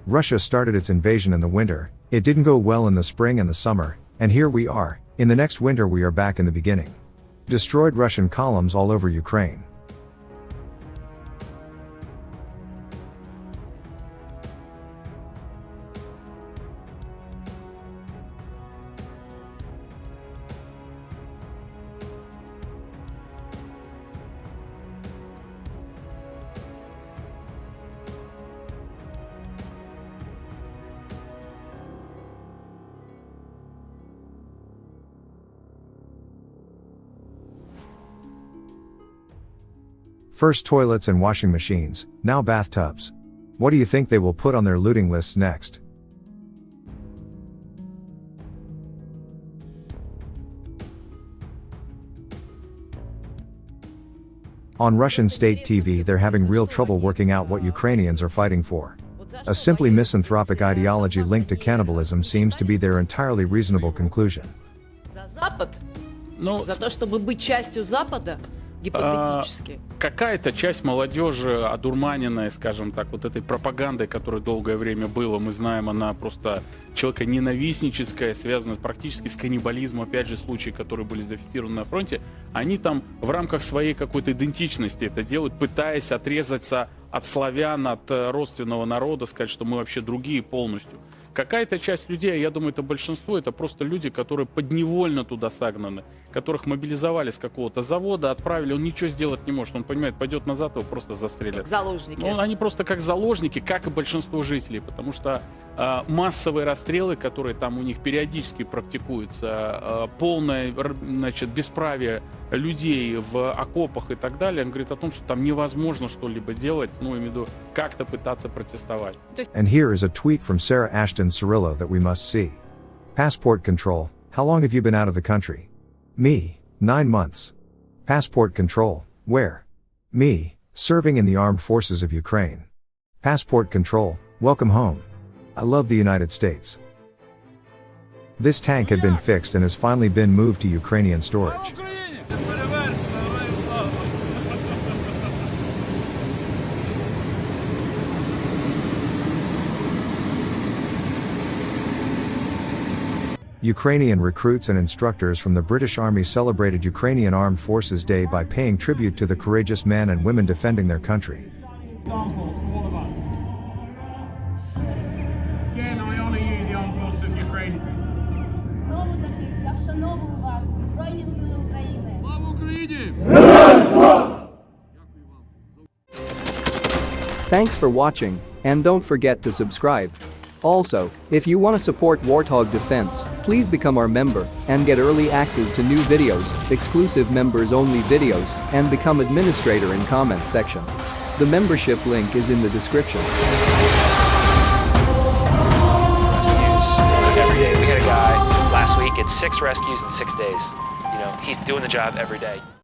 Russia started its invasion in the winter, it didn't go well in the spring and the summer, and here we are, in the next winter we are back in the beginning. Destroyed Russian columns all over Ukraine. First toilets and washing machines, now bathtubs. What do you think they will put on their looting lists next? On Russian state TV they're having real trouble working out what Ukrainians are fighting for. A simply misanthropic ideology linked to cannibalism seems to be their entirely reasonable conclusion. За то, чтобы быть частью Запада, гипотетически. Какая-то часть молодежи, одурманенная, скажем так, вот этой пропагандой, которая долгое время была, мы знаем, она просто человеконенавистническая, связана практически с каннибализмом, опять же, случаи, которые были зафиксированы на фронте, они там в рамках своей какой-то идентичности это делают, пытаясь отрезаться от славян, от родственного народа, сказать, что мы вообще другие полностью. Какая-то часть людей, я думаю, это большинство, это просто люди, которые подневольно туда согнаны, которых мобилизовали с какого-то завода, отправили, он ничего сделать не может, он понимает, пойдет назад, его просто застрелят. Как заложники. Ну, они просто как заложники, как и большинство жителей, потому что массовые расстрелы, которые там у них периодически практикуются, полное, значит, бесправие людей в окопах и так далее, он говорит о том, что там невозможно что-либо делать, ну, имею в виду, как-то пытаться протестовать. And here is a tweet from Sarah Ashton Cirillo that we must see. Passport control, how long have you been out of the country? Me, 9 months. Passport control, where? Me, serving in the armed forces of Ukraine. Passport control, welcome home. I love the United States. This tank had been fixed and has finally been moved to Ukrainian storage. Ukrainian recruits and instructors from the British Army celebrated Ukrainian Armed Forces Day by paying tribute to the courageous men and women defending their country. Again, I honor you, the Armed Forces of Ukraine. Thanks for watching, and don't forget to subscribe. Also, if you want to support Warthog Defense, please become our member and get early access to new videos, exclusive members-only videos, and become administrator in comment section. The membership link is in the description. Rescues every day. We had a guy last week at 6 rescues in 6 days. You know, he's doing the job every day.